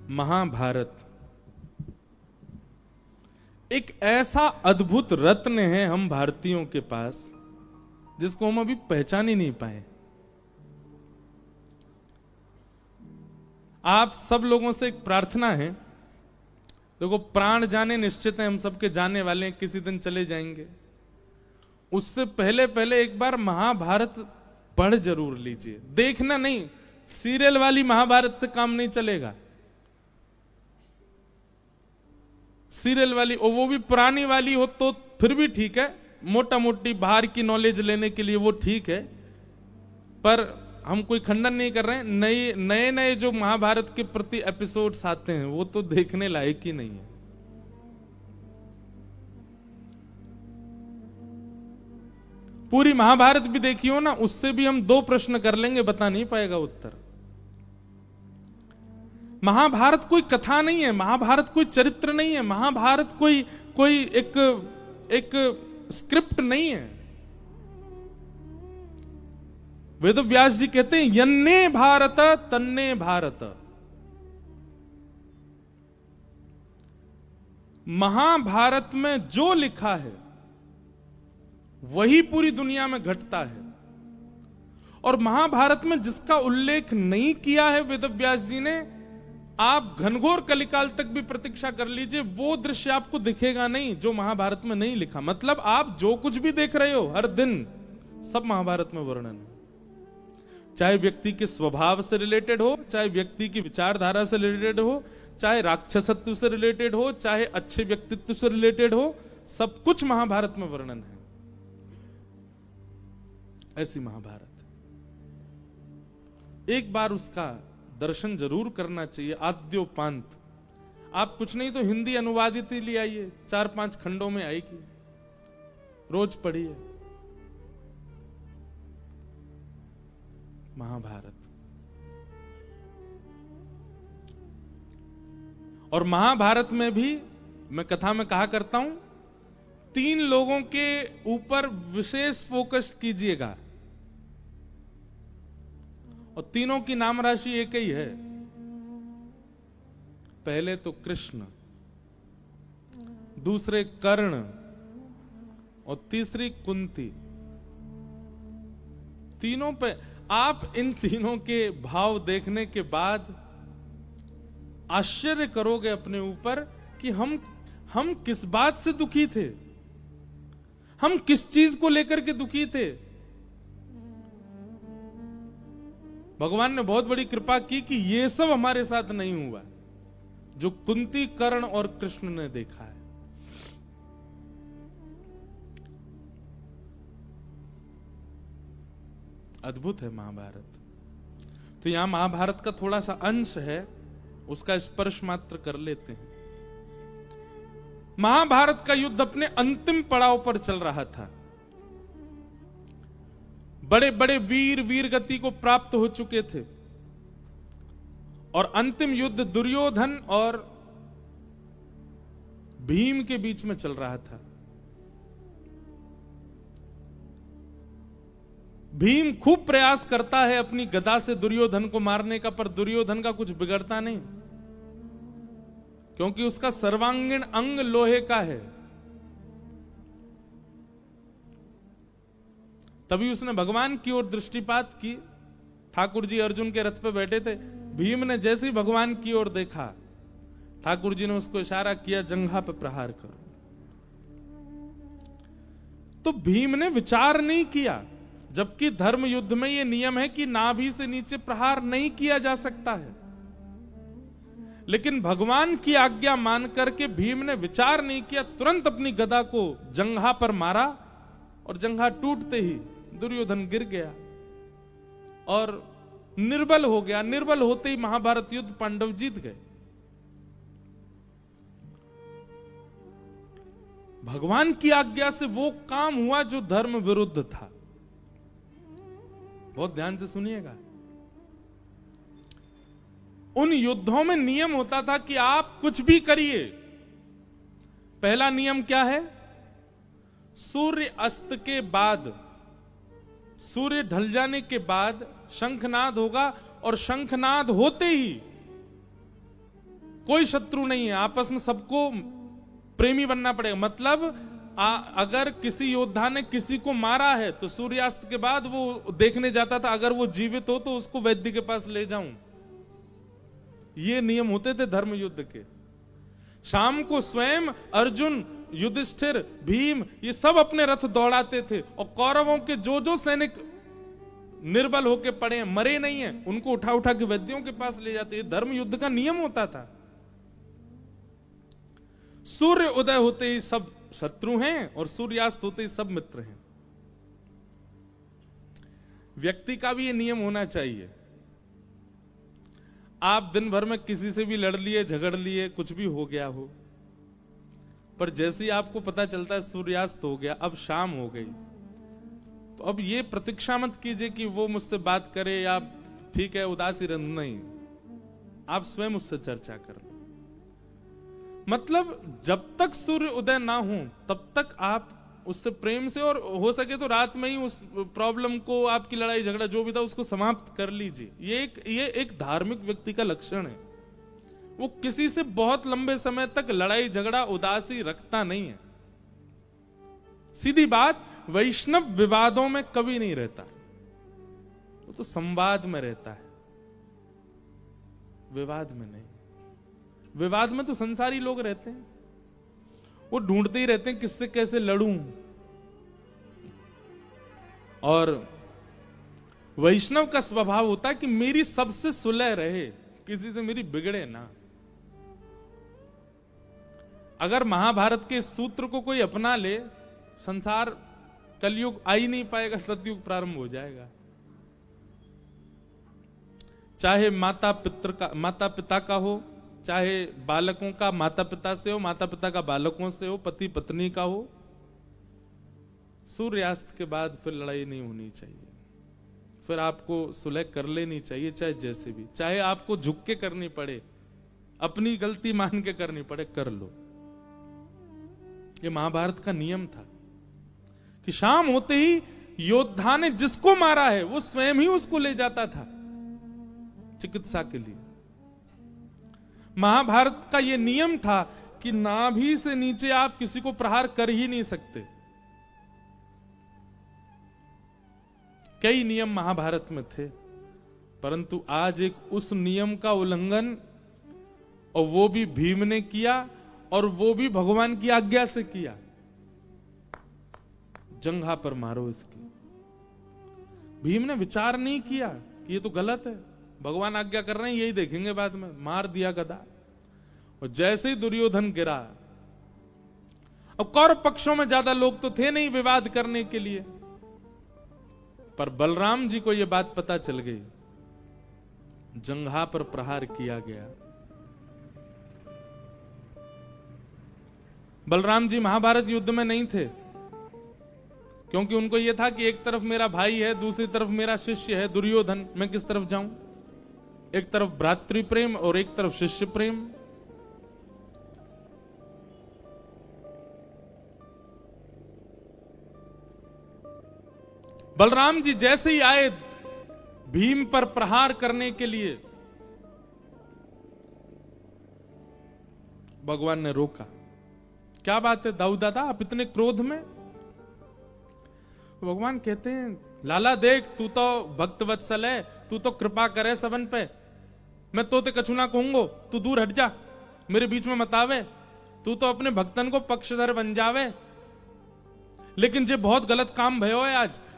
महाभारत एक ऐसा अद्भुत रत्न है हम भारतीयों के पास, जिसको हम अभी पहचान ही नहीं पाए। आप सब लोगों से एक प्रार्थना है, देखो प्राण जाने निश्चित है, हम सबके जाने वाले हैं, किसी दिन चले जाएंगे। उससे पहले पहले एक बार महाभारत पढ़ जरूर लीजिए। देखना नहीं, सीरियल वाली महाभारत से काम नहीं चलेगा। सीरियल वाली, और वो भी पुरानी वाली हो तो फिर भी ठीक है, मोटा मोटी बाहर की नॉलेज लेने के लिए वो ठीक है, पर हम कोई खंडन नहीं कर रहे हैं। नए नए जो महाभारत के प्रति एपिसोड्स आते हैं वो तो देखने लायक ही नहीं है। पूरी महाभारत भी देखी हो ना, उससे भी हम 2 प्रश्न कर लेंगे, बता नहीं पाएगा उत्तर। महाभारत कोई कथा नहीं है, महाभारत कोई चरित्र नहीं है, महाभारत कोई एक स्क्रिप्ट नहीं है। वेद व्यास जी कहते हैं यन्ने भारत तन्ने भारत। महाभारत में जो लिखा है वही पूरी दुनिया में घटता है, और महाभारत में जिसका उल्लेख नहीं किया है वेद व्यास जी ने, आप घनघोर कलिकाल तक भी प्रतीक्षा कर लीजिए, वो दृश्य आपको दिखेगा नहीं जो महाभारत में नहीं लिखा। मतलब आप जो कुछ भी देख रहे हो हर दिन, सब महाभारत में वर्णन है। चाहे व्यक्ति के स्वभाव से रिलेटेड हो, चाहे व्यक्ति की विचारधारा से रिलेटेड हो, चाहे राक्षसत्व से रिलेटेड हो, चाहे अच्छे व्यक्तित्व से रिलेटेड हो, सब कुछ महाभारत में वर्णन है। ऐसी महाभारत, एक बार उसका दर्शन जरूर करना चाहिए आद्योपांत। आप कुछ नहीं तो हिंदी अनुवादित ही ले आइए, 4-5 खंडों में आएगी, रोज पढ़िए महाभारत। और महाभारत में भी मैं कथा में कहा करता हूं, 3 लोगों के ऊपर विशेष फोकस कीजिएगा, और तीनों की नाम राशि एक ही है। पहले तो कृष्ण, दूसरे कर्ण, और तीसरी कुंती। तीनों पे आप इन तीनों के भाव देखने के बाद आश्चर्य करोगे अपने ऊपर कि हम किस बात से दुखी थे, हम किस चीज को लेकर के दुखी थे। भगवान ने बहुत बड़ी कृपा की कि ये सब हमारे साथ नहीं हुआ जो कुंती, कर्ण और कृष्ण ने देखा है। अद्भुत है महाभारत। तो यहां महाभारत का थोड़ा सा अंश है, उसका स्पर्श मात्र कर लेते हैं। महाभारत का युद्ध अपने अंतिम पड़ाव पर चल रहा था। बड़े बड़े वीर गति को प्राप्त हो चुके थे, और अंतिम युद्ध दुर्योधन और भीम के बीच में चल रहा था। भीम खूब प्रयास करता है अपनी गदा से दुर्योधन को मारने का, पर दुर्योधन का कुछ बिगड़ता नहीं, क्योंकि उसका सर्वांगीण अंग लोहे का है। तभी उसने भगवान की ओर दृष्टिपात की। ठाकुर जी अर्जुन के रथ पे बैठे थे, भीम ने जैसे ही भगवान की ओर देखा, ठाकुर जी ने उसको इशारा किया जंघा पे प्रहार करो। तो भीम ने विचार नहीं किया, जबकि धर्म युद्ध में यह नियम है कि नाभि से नीचे प्रहार नहीं किया जा सकता है। लेकिन भगवान की आज्ञा मान करके भीम ने विचार नहीं किया, तुरंत अपनी गदा को जंघा पर मारा, और जंघा टूटते ही दुर्योधन गिर गया और निर्बल हो गया। निर्बल होते ही महाभारत युद्ध पांडव जीत गए। भगवान की आज्ञा से वो काम हुआ जो धर्म विरुद्ध था। बहुत ध्यान से सुनिएगा। उन युद्धों में नियम होता था कि आप कुछ भी करिए, पहला नियम क्या है? सूर्य अस्त के बाद, सूर्य ढल जाने के बाद शंखनाद होगा, और शंखनाद होते ही कोई शत्रु नहीं है, आपस में सबको प्रेमी बनना पड़ेगा। मतलब अगर किसी योद्धा ने किसी को मारा है तो सूर्यास्त के बाद वो देखने जाता था, अगर वो जीवित हो तो उसको वैद्य के पास ले जाऊं। ये नियम होते थे धर्म युद्ध के। शाम को स्वयं अर्जुन, युधिष्ठिर, भीम ये सब अपने रथ दौड़ाते थे, और कौरवों के जो जो सैनिक निर्बल होके पड़े हैं, मरे नहीं है, उनको उठा उठा के वैद्यों के पास ले जाते। ये धर्म युद्ध का नियम होता था। सूर्य उदय होते ही सब शत्रु हैं और सूर्यास्त होते ही सब मित्र हैं। व्यक्ति का भी ये नियम होना चाहिए। आप दिन भर में किसी से भी लड़ लिए, झगड़ लिए, कुछ भी हो गया हो, पर जैसे ही आपको पता चलता है सूर्यास्त हो गया, अब शाम हो गई, तो अब ये प्रतीक्षा मत कीजिए कि वो मुझसे बात करे या ठीक है उदासी रंग, नहीं, आप स्वयं उससे चर्चा कर लो। मतलब जब तक सूर्य उदय ना हो तब तक आप उससे प्रेम से, और हो सके तो रात में ही उस प्रॉब्लम को, आपकी लड़ाई झगड़ा जो भी था उसको समाप्त कर लीजिए। ये एक धार्मिक व्यक्ति का लक्षण है। वो किसी से बहुत लंबे समय तक लड़ाई झगड़ा उदासी रखता नहीं है। सीधी बात, वैष्णव विवादों में कभी नहीं रहता, वो तो संवाद में रहता है, विवाद में नहीं। विवाद में तो संसारी लोग रहते हैं, वो ढूंढते ही रहते हैं किससे कैसे लड़ूं। और वैष्णव का स्वभाव होता है कि मेरी सबसे सुलह रहे, किसी से मेरी बिगड़े ना। अगर महाभारत के सूत्र को कोई अपना ले, संसार कलयुग आ ही नहीं पाएगा, सतयुग प्रारंभ हो जाएगा। चाहे माता पिता का हो, चाहे बालकों का माता पिता से हो, माता पिता का बालकों से हो, पति पत्नी का हो, सूर्यास्त के बाद फिर लड़ाई नहीं होनी चाहिए। फिर आपको सुलह कर लेनी चाहिए, चाहे जैसे भी, चाहे आपको झुक के करनी पड़े, अपनी गलती मान के करनी पड़े, कर लो। ये महाभारत का नियम था कि शाम होते ही योद्धा ने जिसको मारा है वो स्वयं ही उसको ले जाता था चिकित्सा के लिए। महाभारत का यह नियम था कि नाभि से नीचे आप किसी को प्रहार कर ही नहीं सकते। कई नियम महाभारत में थे, परंतु आज एक उस नियम का उल्लंघन, और वो भी भीम ने किया, और वो भी भगवान की आज्ञा से किया। जंघा पर मारो इसकी। भीम ने विचार नहीं किया कि ये तो गलत है, भगवान आज्ञा कर रहे हैं, यही देखेंगे बाद में, मार दिया गदा। और जैसे ही दुर्योधन गिरा, अब कौरव पक्षों में ज्यादा लोग तो थे नहीं विवाद करने के लिए, पर बलराम जी को यह बात पता चल गई, जंघा पर प्रहार किया गया। बलराम जी महाभारत युद्ध में नहीं थे, क्योंकि उनको यह था कि एक तरफ मेरा भाई है, दूसरी तरफ मेरा शिष्य है दुर्योधन, मैं किस तरफ जाऊं? एक तरफ भ्रातृ प्रेम और एक तरफ शिष्य प्रेम। बलराम जी जैसे ही आए भीम पर प्रहार करने के लिए, भगवान ने रोका। क्या बात है दाऊ दादा, आप इतने क्रोध में? भगवान कहते हैं, लाला देख, तू तो भक्त वत्सल है, तू तो कृपा करे सबन पे, मैं तोते कछु ना कहूंगो, तू दूर हट जा, मेरे बीच में मत आवे, तू तो अपने भक्तन को पक्षधर बन जावे। लेकिन जे बहुत गलत काम भयो है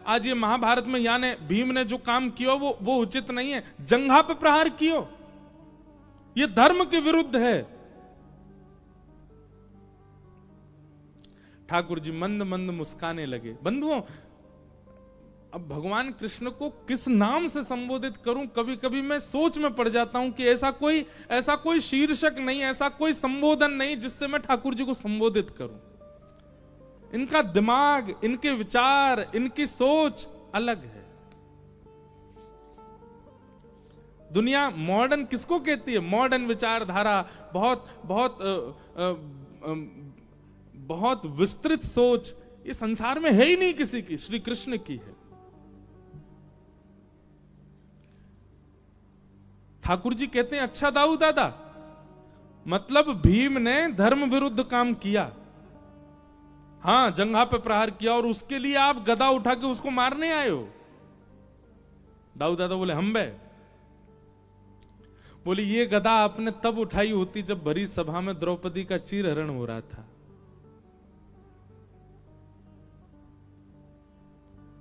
आज ये महाभारत में यानी भीम ने जो काम किया वो उचित नहीं है। जंघा पे प्रहार कियो, ये धर्म के विरुद्ध है। ठाकुर जी मंद मंद मुस्काने लगे। बंधुओं, अब भगवान कृष्ण को किस नाम से संबोधित करूं, कभी कभी मैं सोच में पड़ जाता हूं कि ऐसा कोई शीर्षक नहीं, ऐसा कोई संबोधन नहीं जिससे मैं ठाकुर जी को संबोधित करूं। इनका दिमाग, इनके विचार, इनकी सोच अलग है। दुनिया मॉडर्न किसको कहती है? मॉडर्न विचारधारा, बहुत बहुत बहुत विस्तृत सोच, ये संसार में है ही नहीं किसी की, श्री कृष्ण की है। ठाकुर जी कहते हैं, अच्छा दाऊ दादा, मतलब भीम ने धर्म विरुद्ध काम किया, हां जंघा पे प्रहार किया, और उसके लिए आप गदा उठा के उसको मारने आए हो। दाऊ दादा बोले हम बे, बोले ये गदा आपने तब उठाई होती जब भरी सभा में द्रौपदी का चीरहरण हो रहा था।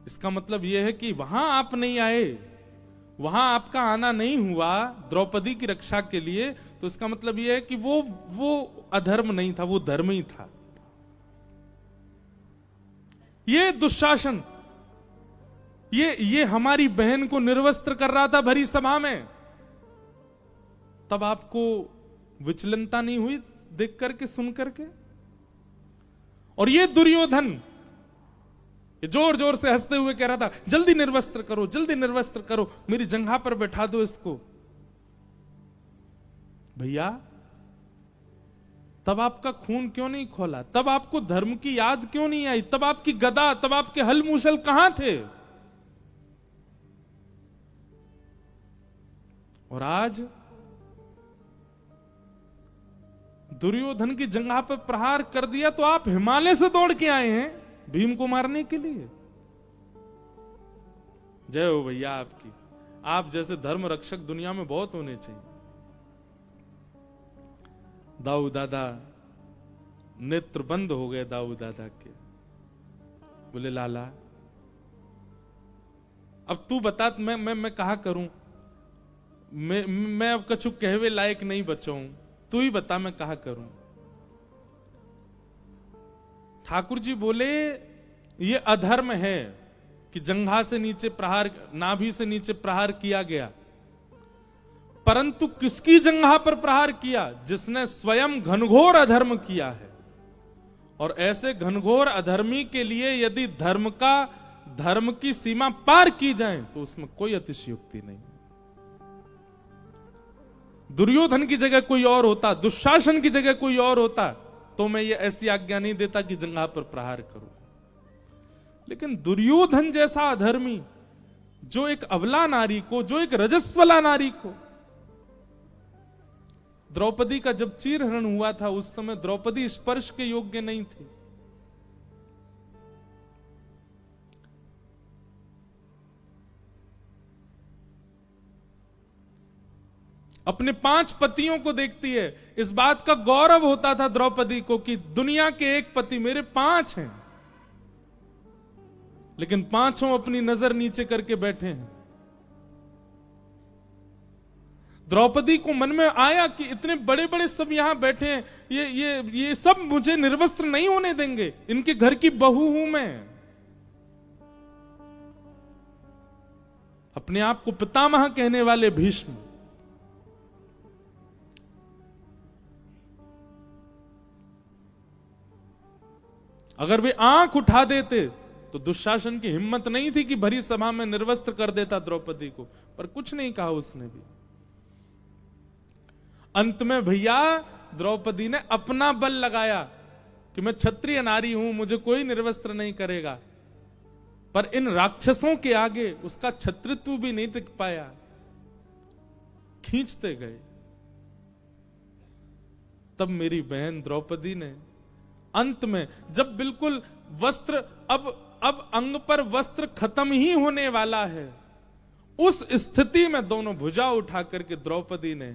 इसका मतलब यह है कि वहां आप नहीं आए, वहां आपका आना नहीं हुआ द्रौपदी की रक्षा के लिए, तो इसका मतलब यह है कि वो अधर्म नहीं था, वो धर्म ही था। ये दुशासन, ये हमारी बहन को निर्वस्त्र कर रहा था भरी सभा में, तब आपको विचलनता नहीं हुई देख करके सुन करके? और ये दुर्योधन जोर जोर से हंसते हुए कह रहा था जल्दी निर्वस्त्र करो, जल्दी निर्वस्त्र करो, मेरी जंघा पर बैठा दो इसको। भैया तब आपका खून क्यों नहीं खोला? तब आपको धर्म की याद क्यों नहीं आई? तब आपकी गदा, तब आपके हल मूसल कहां थे? और आज दुर्योधन की जंघा पर प्रहार कर दिया तो आप हिमालय से दौड़ के आए हैं भीम को मारने के लिए। जय हो भैया आपकी, आप जैसे धर्म रक्षक दुनिया में बहुत होने चाहिए। दाऊ दादा नेत्र बंद हो गए, दाऊ दादा के बोले लाला अब तू बता, मैं कहा करूं, मैं अब कछु कहवे लायक नहीं बचाऊं, तू ही बता मैं कहा करूं। ठाकुर जी बोले ये अधर्म है कि जंघा से नीचे प्रहार, नाभि से नीचे प्रहार किया गया, परंतु किसकी जंघा पर प्रहार किया? जिसने स्वयं घनघोर अधर्म किया है। और ऐसे घनघोर अधर्मी के लिए यदि धर्म की सीमा पार की जाए तो उसमें कोई अतिशयोक्ति नहीं। दुर्योधन की जगह कोई और होता, दुशासन की जगह कोई और होता, तो मैं ये ऐसी आज्ञा नहीं देता कि जंघा पर प्रहार करूं। लेकिन दुर्योधन जैसा अधर्मी, जो एक अबला नारी को, जो एक रजस्वला नारी को, द्रौपदी का जब चीरहरण हुआ था उस समय द्रौपदी स्पर्श के योग्य नहीं थी। अपने 5 पतियों को देखती है, इस बात का गौरव होता था द्रौपदी को कि दुनिया के एक पति, मेरे 5 हैं, लेकिन 5 अपनी नजर नीचे करके बैठे हैं। द्रौपदी को मन में आया कि इतने बड़े बड़े सब यहां बैठे हैं, ये सब मुझे निर्वस्त्र नहीं होने देंगे, इनके घर की बहू हूं मैं। अपने आप को पितामह कहने वाले भीष्म, अगर वे आंख उठा देते तो दुशासन की हिम्मत नहीं थी कि भरी सभा में निर्वस्त्र कर देता द्रौपदी को, पर कुछ नहीं कहा उसने भी। अंत में भैया द्रौपदी ने अपना बल लगाया कि मैं क्षत्रिय नारी हूं, मुझे कोई निर्वस्त्र नहीं करेगा, पर इन राक्षसों के आगे उसका क्षत्रित्व भी नहीं टिक पाया, खींचते गए। तब मेरी बहन द्रौपदी ने अंत में, जब बिल्कुल वस्त्र अब अंग पर वस्त्र खत्म ही होने वाला है, उस स्थिति में दोनों भुजा उठा करके द्रौपदी ने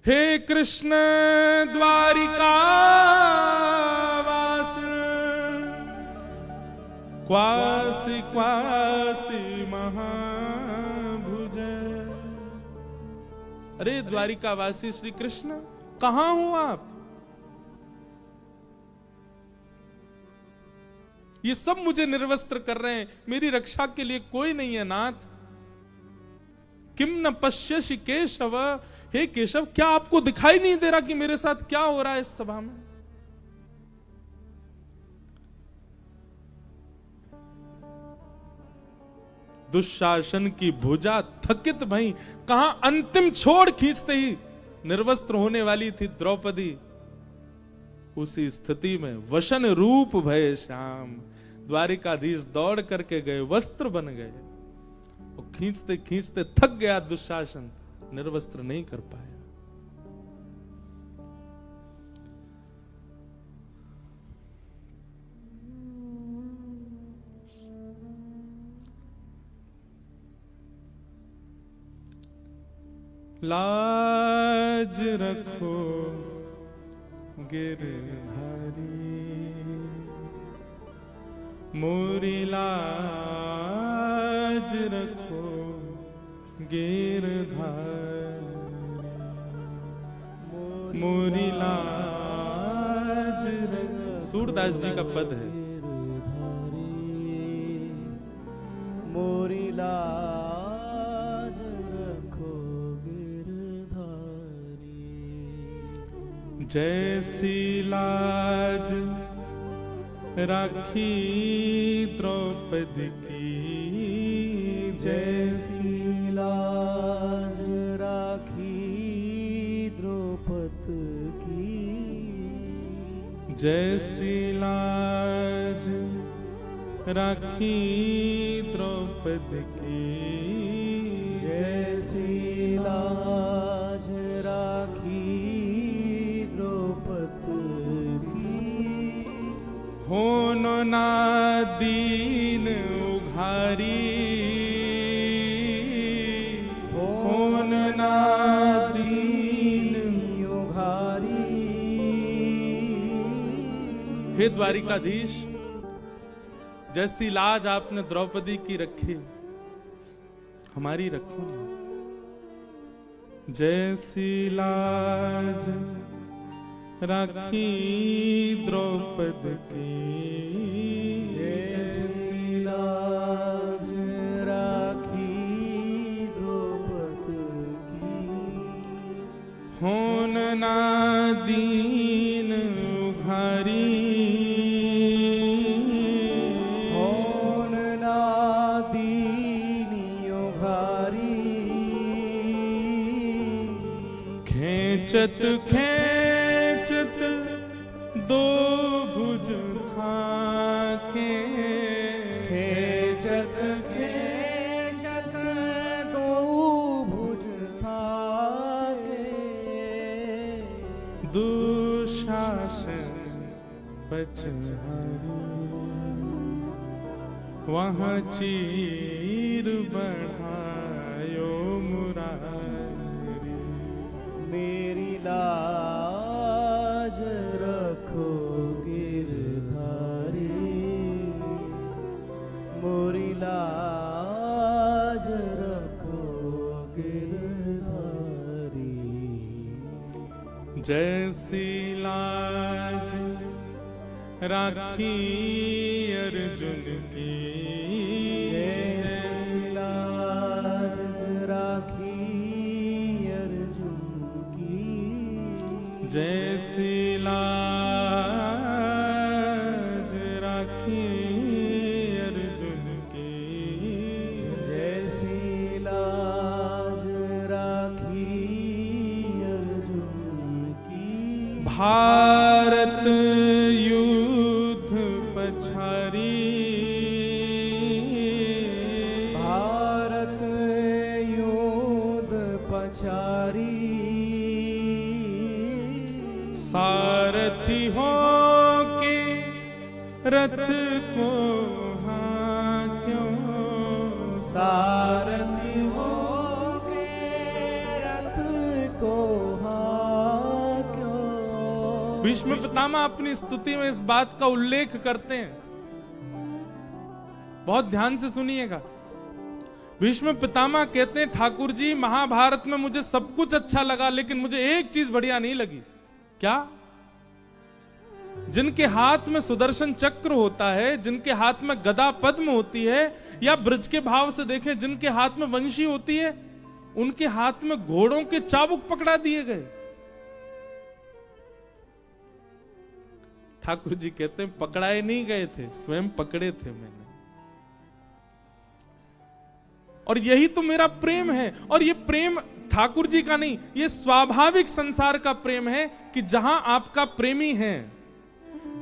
हे कृष्ण द्वारिका वास क्वासी क्वासी महाभुज, अरे द्वारिका वासी श्री कृष्ण कहां हो आप? ये सब मुझे निर्वस्त्र कर रहे हैं, मेरी रक्षा के लिए कोई नहीं है नाथ। किम न पश्यसि केशव, हे केशव क्या आपको दिखाई नहीं दे रहा कि मेरे साथ क्या हो रहा है इस सभा में? दुशासन की भुजा थकित भई, कहां अंतिम छोड़ खींचते ही निर्वस्त्र होने वाली थी द्रौपदी, उसी स्थिति में वशन रूप भय श्याम, द्वारिकाधीश दौड़ करके गए, वस्त्र बन गए, और खींचते खींचते थक गया दुशासन, निर्वस्त्र नहीं कर पाया। लाज रखो गिरधारी, मोरी लाज रखो गिरधारी, मोरी लाज रखो। सूरदास जी का पद है। मोरी लाज रखो गिरधारी, जैसी लाज राखी द्रौपदी की, जैसी लाज राखी द्रौपदी की, जैसी लाज राखी द्रौपदी की, जैसी लाज राखी द्रौपदी की, होनो ना दीन उघारी, होनो ना दीन उघारी। हे द्वारिकाधीश, जैसी लाज आपने द्रौपदी की रखी, हमारी रखो ना। जैसी लाज राखी द्रौपदी की, जैसी लाज राखी द्रौपदी की, होन ना दीन उघारी, होन ना दीन उघारी। खेचत खेचत दो भुज थाके, खेचत खेचत दो भुज थाके, दुशासन पचहारी, वहाँ चीर बढ़ायो मुरारी। मेरी लाज रखो गिरधारी, मोरी लाज रखो गिरधारी, जैसी लाज राखी अर्जुन की, जैसी लाज राखी अर्जुन की, जैसी लाज राखी अर्जुन की, जैसी लाज राखी अर्जुन की। भारत युद्ध पछारी, भारत युद्ध पछारी, सारथी हो के रथ को हांक्यो, सारथी हो के रथ को हांक्यो। भीष्म पितामह अपनी स्तुति में इस बात का उल्लेख करते हैं, बहुत ध्यान से सुनिएगा। भीष्म पितामह कहते हैं, ठाकुर जी महाभारत में मुझे सब कुछ अच्छा लगा, लेकिन मुझे एक चीज बढ़िया नहीं लगी। क्या? जिनके हाथ में सुदर्शन चक्र होता है, जिनके हाथ में गदा पद्म होती है, या ब्रज के भाव से देखें जिनके हाथ में वंशी होती है, उनके हाथ में घोड़ों के चाबुक पकड़ा दिए गए। ठाकुर जी कहते हैं, पकड़ाए नहीं गए थे, स्वयं पकड़े थे मैंने। और यही तो मेरा प्रेम है। और ये प्रेम ठाकुर जी का नहीं, ये स्वाभाविक संसार का प्रेम है कि जहां आपका प्रेमी है,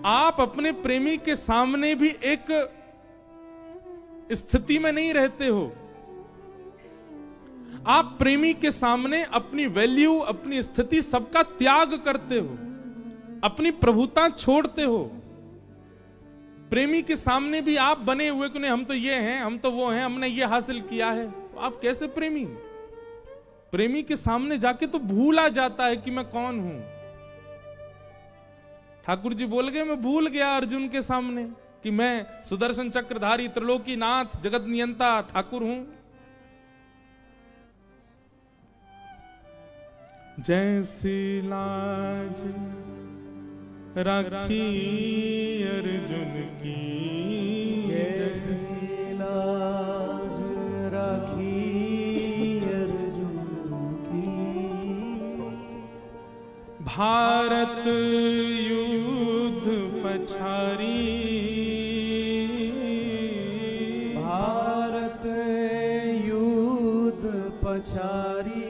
आप अपने प्रेमी के सामने भी एक स्थिति में नहीं रहते हो। आप प्रेमी के सामने अपनी वैल्यू, अपनी स्थिति सबका त्याग करते हो, अपनी प्रभुता छोड़ते हो। प्रेमी के सामने भी आप बने हुए कि नहीं, हम तो ये हैं, हम तो वो हैं, हमने ये हासिल किया है। आप कैसे प्रेमी? प्रेमी के सामने जाके तो भूला जाता है कि मैं कौन हूं। ठाकुर जी बोल गए, मैं भूल गया अर्जुन के सामने कि मैं सुदर्शन चक्रधारी त्रिलोकी नाथ जगत नियंता ठाकुर हूं। जैसी लाज राखी अर्जुन की, जैसी लाज राखी अर्जुन की, भारत युद्ध पछारी, भारत युद्ध पछारी,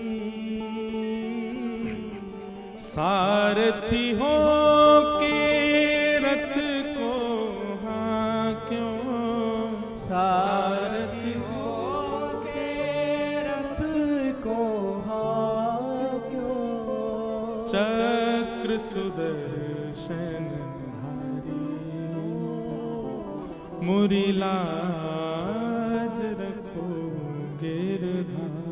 सारथी हो के रथ को हांक्यो, सारथी हो के रथ को हांक्यो, चक्र सुदर्शन धारी, मुरी लाज रखो गिरधारी,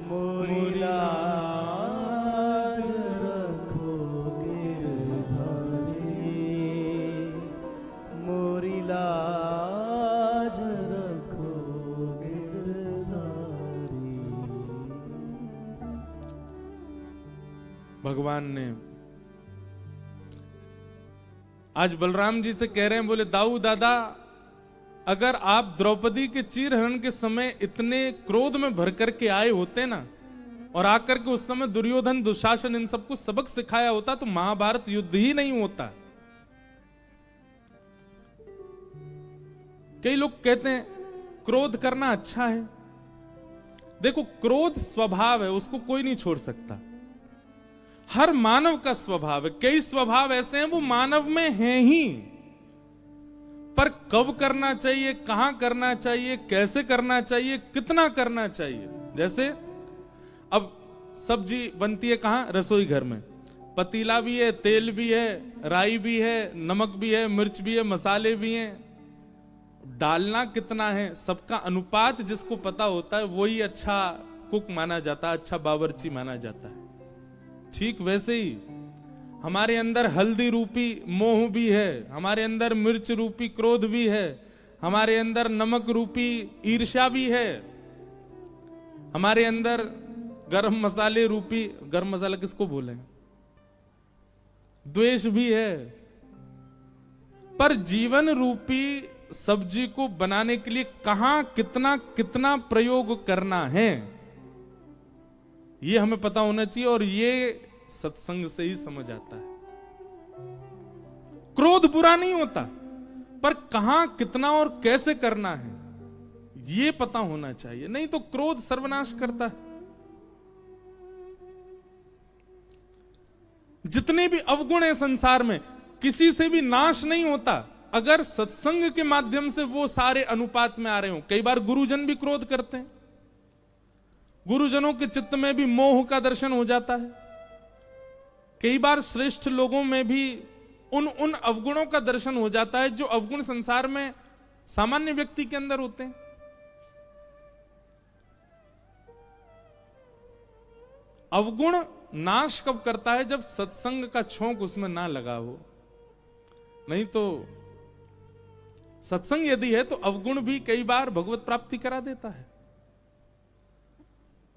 मोरी लाज रखो गिरधारी, मोरी लाज रखो गिरधारी। भगवान ने आज बलराम जी से कह रहे हैं, बोले दाऊ दादा, अगर आप द्रौपदी के चीरहरण के समय इतने क्रोध में भर करके आए होते ना, और आकर के उस समय दुर्योधन दुशासन इन सबको सबक सिखाया होता, तो महाभारत युद्ध ही नहीं होता। कई लोग कहते हैं क्रोध करना अच्छा है। देखो, क्रोध स्वभाव है, उसको कोई नहीं छोड़ सकता। हर मानव का स्वभाव है। कई स्वभाव ऐसे हैं वो मानव में हैं ही, पर कब करना चाहिए, कहां करना चाहिए, कैसे करना चाहिए, कितना करना चाहिए। जैसे अब सब्जी बनती है कहां? रसोई घर में। पतीला भी है, तेल भी है, राई भी है, नमक भी है, मिर्च भी है, मसाले भी हैं। डालना कितना है, सबका अनुपात जिसको पता होता है वही अच्छा कुक माना जाता है, अच्छा बावर्ची माना जाता है। ठीक वैसे ही हमारे अंदर हल्दी रूपी मोह भी है, हमारे अंदर मिर्च रूपी क्रोध भी है, हमारे अंदर नमक रूपी ईर्ष्या भी है, हमारे अंदर गरम मसाले रूपी, गरम मसाला किसको बोले, द्वेष भी है। पर जीवन रूपी सब्जी को बनाने के लिए कहां कितना कितना प्रयोग करना है, ये हमें पता होना चाहिए। और ये सत्संग से ही समझ आता है। क्रोध बुरा नहीं होता, पर कहां कितना और कैसे करना है ये पता होना चाहिए, नहीं तो क्रोध सर्वनाश करता है। जितने भी अवगुण है संसार में, किसी से भी नाश नहीं होता अगर सत्संग के माध्यम से वो सारे अनुपात में आ रहे हो। कई बार गुरुजन भी क्रोध करते हैं, गुरुजनों के चित्त में भी मोह का दर्शन हो जाता है। कई बार श्रेष्ठ लोगों में भी उन अवगुणों का दर्शन हो जाता है जो अवगुण संसार में सामान्य व्यक्ति के अंदर होते हैं। अवगुण नाश कब करता है? जब सत्संग का छोंक उसमें ना लगा हो। नहीं तो सत्संग यदि है तो अवगुण भी कई बार भगवत प्राप्ति करा देता है।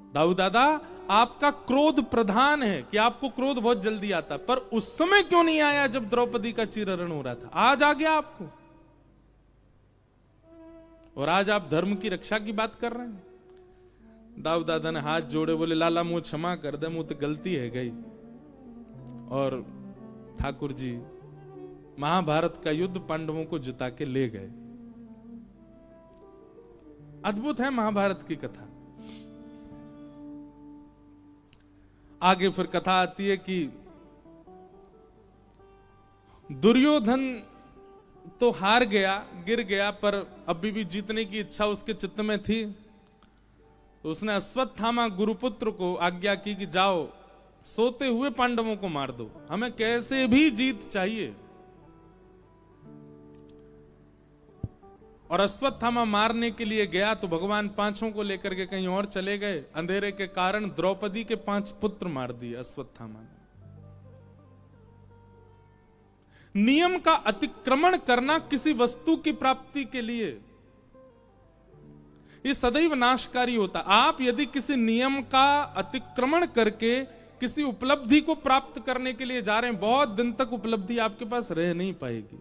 दाऊ दादा, आपका क्रोध प्रधान है कि आपको क्रोध बहुत जल्दी आता, पर उस समय क्यों नहीं आया जब द्रौपदी का चीरहरण हो रहा था? आज आ गया आपको, और आज आप धर्म की रक्षा की बात कर रहे हैं। दाऊ दादा ने हाथ जोड़े, बोले लाला मुझे क्षमा कर दे, मुझे तो गलती है गई। और ठाकुर जी महाभारत का युद्ध पांडवों को जिता के ले गए। अद्भुत है महाभारत की कथा। आगे फिर कथा आती है कि दुर्योधन तो हार गया, गिर गया, पर अभी भी जीतने की इच्छा उसके चित्त में थी। तो उसने अश्वत्थामा गुरुपुत्र को आज्ञा की कि जाओ सोते हुए पांडवों को मार दो, हमें कैसे भी जीत चाहिए। और अश्वत्थामा मारने के लिए गया तो भगवान पांचों को लेकर के कहीं और चले गए। अंधेरे के कारण द्रौपदी के 5 पुत्र मार दिए अश्वत्थामा ने। नियम का अतिक्रमण करना किसी वस्तु की प्राप्ति के लिए ये सदैव नाशकारी होता। आप यदि किसी नियम का अतिक्रमण करके किसी उपलब्धि को प्राप्त करने के लिए जा रहे हैं, बहुत दिन तक उपलब्धि आपके पास रह नहीं पाएगी।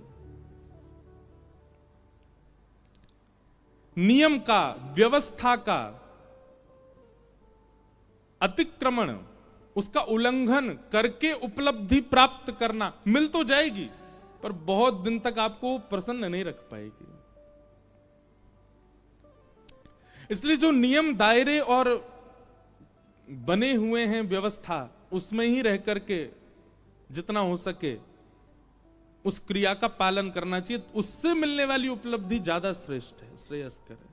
नियम का, व्यवस्था का अतिक्रमण, उसका उल्लंघन करके उपलब्धि प्राप्त करना मिल तो जाएगी, पर बहुत दिन तक आपको प्रसन्न नहीं रख पाएगी। इसलिए जो नियम, दायरे और बने हुए हैं व्यवस्था, उसमें ही रह करके जितना हो सके उस क्रिया का पालन करना चाहिए। उससे मिलने वाली उपलब्धि ज्यादा श्रेष्ठ है, श्रेयस्कर है।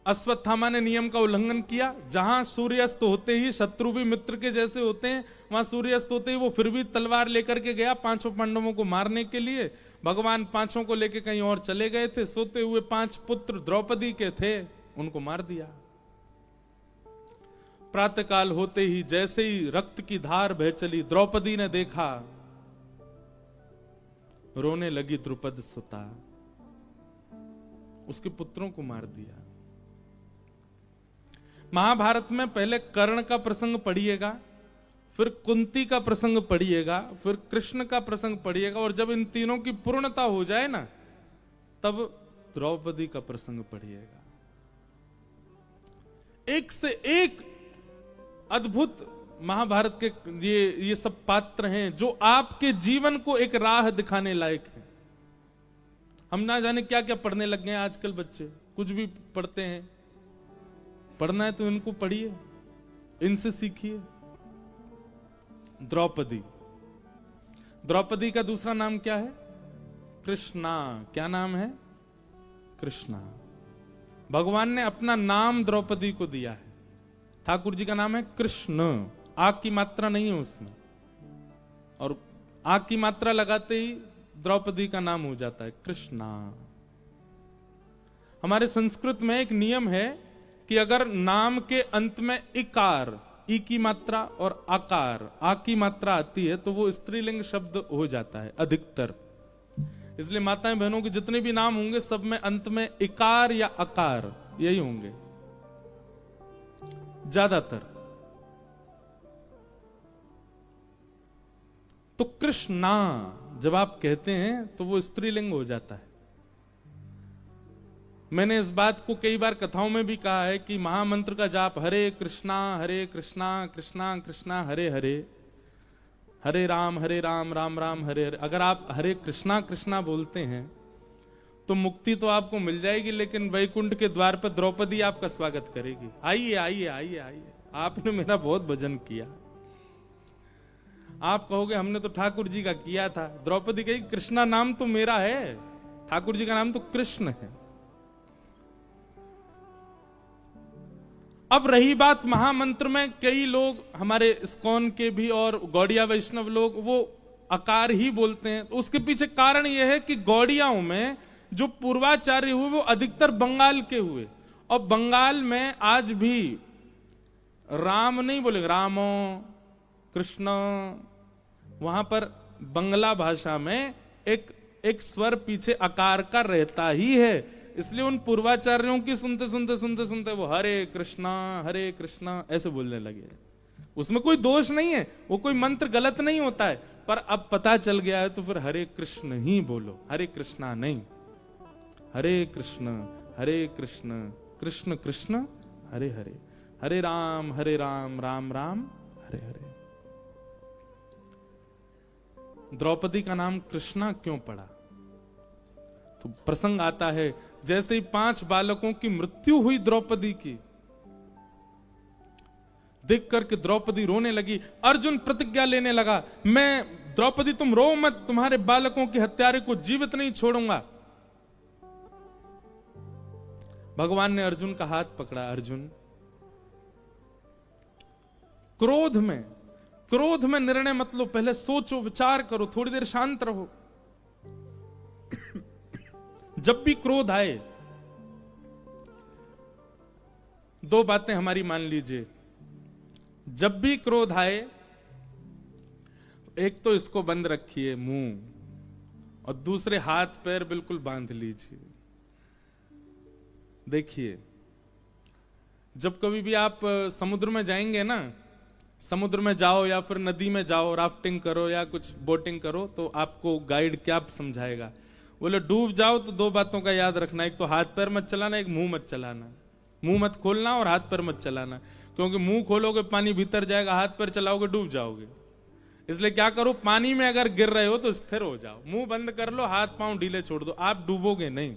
अश्वत्थामा ने नियम का उल्लंघन किया। जहां सूर्यास्त होते ही, शत्रु भी मित्र के जैसे होते हैं, वहां सूर्यास्त होते ही वो फिर भी तलवार लेकर के गया पांचों पांडवों को मारने के लिए। भगवान पांचों को लेकर कहीं और चले गए थे। सोते हुए 5 पुत्र द्रौपदी के थे, उनको मार दिया। प्रातःकाल होते ही जैसे ही रक्त की धार बह चली, द्रौपदी ने देखा, रोने लगी द्रुपद सुता, उसके पुत्रों को मार दिया। महाभारत में पहले कर्ण का प्रसंग पढ़िएगा, फिर कुंती का प्रसंग पढ़िएगा, फिर कृष्ण का प्रसंग पढ़िएगा, और जब इन तीनों की पूर्णता हो जाए ना, तब द्रौपदी का प्रसंग पढ़िएगा। एक से एक अद्भुत महाभारत के ये सब पात्र हैं जो आपके जीवन को एक राह दिखाने लायक है। हम ना जाने क्या क्या पढ़ने लग गए हैं आजकल बच्चे, कुछ भी पढ़ते हैं। पढ़ना है तो इनको पढ़िए, इनसे सीखिए। द्रौपदी, द्रौपदी का दूसरा नाम क्या है? कृष्णा। क्या नाम है? कृष्णा। भगवान ने अपना नाम द्रौपदी को दिया है। ठाकुर जी का नाम है कृष्ण, आ की मात्रा नहीं है उसमें, और आ की मात्रा लगाते ही द्रौपदी का नाम हो जाता है कृष्णा। हमारे संस्कृत में एक नियम है कि अगर नाम के अंत में इकार, ई की मात्रा और आकार, आ की मात्रा आती है, तो वो स्त्रीलिंग शब्द हो जाता है अधिकतर। इसलिए माताएं बहनों के जितने भी नाम होंगे सब में अंत में इकार या आकार यही होंगे ज्यादातर। तो कृष्णा जब आप कहते हैं तो वो स्त्रीलिंग हो जाता है। मैंने इस बात को कई बार कथाओं में भी कहा है कि महामंत्र का जाप हरे कृष्णा कृष्णा कृष्णा हरे हरे, हरे राम राम राम हरे हरे। अगर आप हरे कृष्णा कृष्णा बोलते हैं तो मुक्ति तो आपको मिल जाएगी, लेकिन वैकुंठ के द्वार पर द्रौपदी आपका स्वागत करेगी। आइए आइए आइए आइए, आपने मेरा बहुत भजन किया। आप कहोगे हमने तो ठाकुर जी का किया था। द्रौपदी कही कृष्णा नाम तो मेरा है, ठाकुर जी का नाम तो कृष्ण है। अब रही बात महामंत्र में, कई लोग हमारे इस्कॉन के भी और गौड़िया वैष्णव लोग वो आकार ही बोलते हैं। तो उसके पीछे कारण यह है कि गौड़ियाओं में जो पूर्वाचार्य हुए वो अधिकतर बंगाल के हुए, और बंगाल में आज भी राम नहीं बोलेंगे, रामो कृष्ण। वहां पर बंगला भाषा में एक स्वर पीछे आकार का रहता ही है। इसलिए उन पूर्वाचार्यों की सुनते वो हरे कृष्णा ऐसे बोलने लगे। उसमें कोई दोष नहीं है, वो कोई मंत्र गलत नहीं होता है, पर अब पता चल गया है तो फिर हरे कृष्ण ही बोलो, हरे कृष्णा नहीं। हरे कृष्ण कृष्ण कृष्ण हरे हरे, हरे राम राम राम हरे हरे। द्रौपदी का नाम कृष्णा क्यों पड़ा? तो प्रसंग आता है, जैसे ही 5 बालकों की मृत्यु हुई द्रौपदी की, देख करके द्रौपदी रोने लगी। अर्जुन प्रतिज्ञा लेने लगा, मैं द्रौपदी तुम रो मत, तुम्हारे बालकों के हत्यारे को जीवित नहीं छोड़ूंगा। भगवान ने अर्जुन का हाथ पकड़ा। अर्जुन, क्रोध में निर्णय मत लो, पहले सोचो, विचार करो, थोड़ी देर शांत रहो। जब भी क्रोध आए, दो बातें हमारी मान लीजिए। जब भी क्रोध आए, एक तो इसको बंद रखिए मुंह, और दूसरे हाथ पैर बिल्कुल बांध लीजिए। देखिए, जब कभी भी आप समुद्र में जाएंगे ना, समुद्र में जाओ या फिर नदी में जाओ, राफ्टिंग करो या कुछ बोटिंग करो, तो आपको गाइड क्या समझाएगा? बोले डूब जाओ तो दो बातों का याद रखना, एक तो हाथ पैर मत चलाना, एक मुंह मत चलाना। मुंह मत खोलना और हाथ पैर मत चलाना, क्योंकि मुंह खोलोगे पानी भीतर जाएगा, हाथ पैर चलाओगे डूब जाओगे। इसलिए क्या करो, पानी में अगर गिर रहे हो तो स्थिर हो जाओ, मुंह बंद कर लो, हाथ पांव ढीले छोड़ दो, आप डूबोगे नहीं।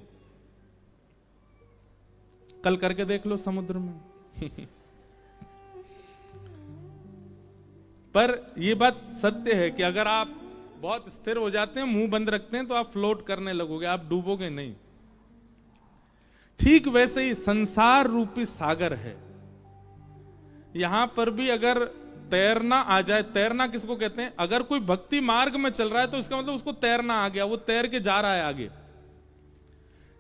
कल करके देख लो समुद्र में। पर यह बात सत्य है कि अगर आप बहुत स्थिर हो जाते हैं, मुंह बंद रखते हैं, तो आप फ्लोट करने लगोगे, आप डूबोगे नहीं। ठीक वैसे ही संसार रूपी सागर है, यहां पर भी अगर तैरना आ जाए, तैरना किसको कहते हैं? अगर कोई भक्ति मार्ग में चल रहा है तो इसका मतलब उसको तैरना आ गया, वो तैर के जा रहा है आगे।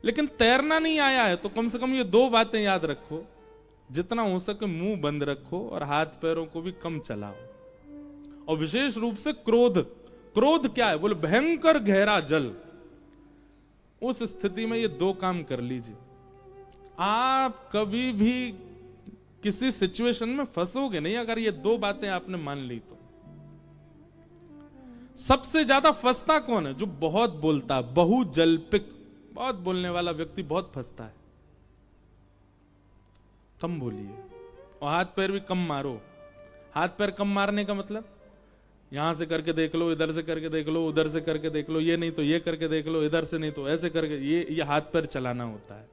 लेकिन तैरना नहीं आया है तो कम से कम ये दो बातें याद रखो, जितना हो सके मुंह बंद रखो और हाथ पैरों को भी कम चलाओ। और विशेष रूप से क्रोध, क्रोध क्या है? बोले भयंकर गहरा जल। उस स्थिति में ये दो काम कर लीजिए, आप कभी भी किसी सिचुएशन में फंसोगे नहीं अगर ये दो बातें आपने मान ली तो। सबसे ज्यादा फंसता कौन है? जो बहुत बोलता, बहुजल्पिक, बहुत बोलने वाला व्यक्ति बहुत फंसता है। कम बोलिए और हाथ पैर भी कम मारो। हाथ पैर कम मारने का मतलब यहां से करके देख लो, इधर से करके देख लो, उधर से करके देख लो, ये नहीं तो ये करके देख लो, इधर से नहीं तो ऐसे करके, ये हाथ पैर चलाना होता है।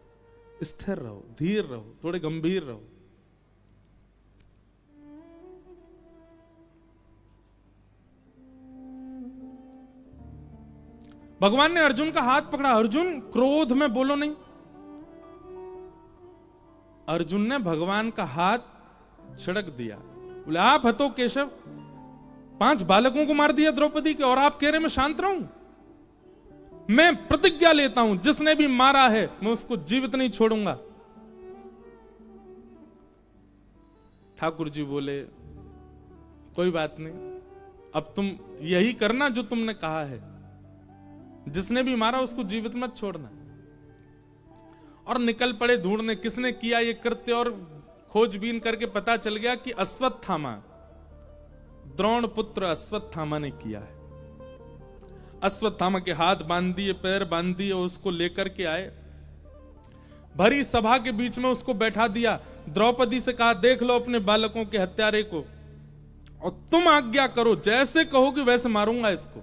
स्थिर रहो, धीर रहो, थोड़े गंभीर रहो। भगवान ने अर्जुन का हाथ पकड़ा, अर्जुन क्रोध में बोलो नहीं। अर्जुन ने भगवान का हाथ छिड़क दिया, बोले आप हतो केशव, 5 बालकों को मार दिया द्रौपदी के, और आप कह रहे मैं शांत रहूं? मैं प्रतिज्ञा लेता हूं, जिसने भी मारा है मैं उसको जीवित नहीं छोड़ूंगा। ठाकुर जी बोले कोई बात नहीं, अब तुम यही करना जो तुमने कहा है, जिसने भी मारा उसको जीवित मत छोड़ना। और निकल पड़े ढूंढने किसने किया ये कृत्य, और खोजबीन करके पता चल गया कि अश्वत्थामा, द्रोण पुत्र अश्वत्थामा ने किया है। अश्वत्थामा के हाथ बांध दिए, पैर बांध दिए, उसको लेकर के आए, भरी सभा के बीच में उसको बैठा दिया। द्रौपदी से कहा देख लो अपने बालकों के हत्यारे को, और तुम आज्ञा करो, जैसे कहोगे वैसे मारूंगा इसको।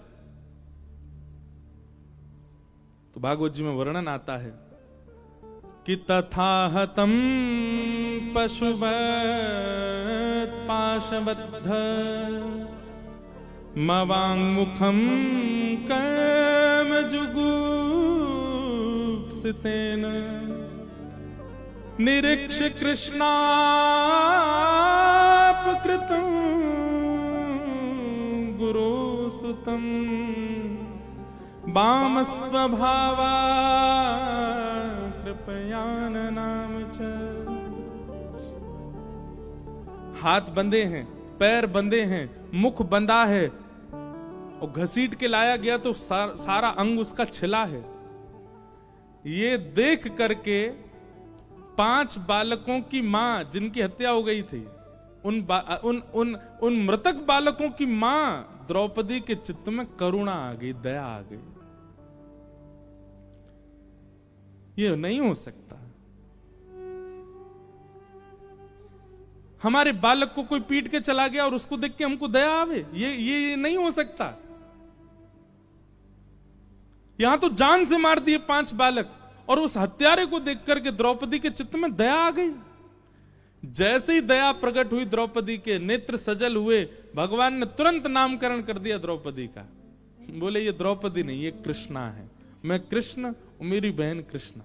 तो भागवत जी में वर्णन आता है कि तथा हतम पशुवत् पाशबद्ध मवाङ्मुखं कर्मजुगुप्सितेन निरीक्ष्य कृष्णापकृतं गुरोसुतं वामस्वभावा कृपयाननाम च। हाथ बंधे हैं, पैर बंधे हैं, मुख बंधा है, और घसीट के लाया गया तो सारा अंग उसका छिला है। ये देख करके 5 बालकों की मां जिनकी हत्या हो गई थी, उन मृतक बालकों की मां द्रौपदी के चित्त में करुणा आ गई, दया आ गई। ये नहीं हो सकता। हमारे बालक को कोई पीट के चला गया और उसको देख के हमको दया आवे, ये नहीं हो सकता। यहां तो जान से मार दिए 5 बालक, और उस हत्यारे को देख करके द्रौपदी के चित्त में दया आ गई। जैसे ही दया प्रकट हुई द्रौपदी के, नेत्र सजल हुए, भगवान ने तुरंत नामकरण कर दिया द्रौपदी का। बोले ये द्रौपदी नहीं, ये कृष्णा है, मैं कृष्ण, मेरी बहन कृष्णा।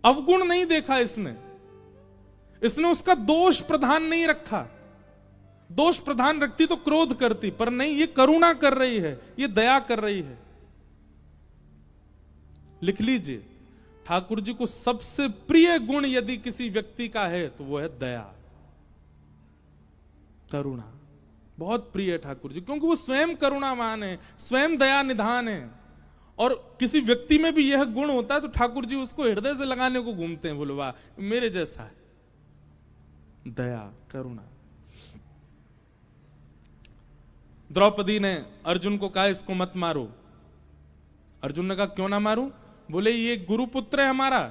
अवगुण नहीं देखा इसने उसका दोष प्रधान नहीं रखा। दोष प्रधान रखती तो क्रोध करती, पर नहीं, ये करुणा कर रही है, ये दया कर रही है। लिख लीजिए, ठाकुर जी को सबसे प्रिय गुण यदि किसी व्यक्ति का है तो वो है दया, करुणा। बहुत प्रिय है ठाकुर जी, क्योंकि वो स्वयं करुणावान है, स्वयं दया निधान है। और किसी व्यक्ति में भी यह गुण होता है तो ठाकुर जी उसको हृदय से लगाने को घूमते हैं, बोलो वाह मेरे जैसा है, दया करुणा। द्रौपदी ने अर्जुन को कहा इसको मत मारो। अर्जुन ने कहा क्यों ना मारूं? बोले ये गुरु पुत्र है हमारा,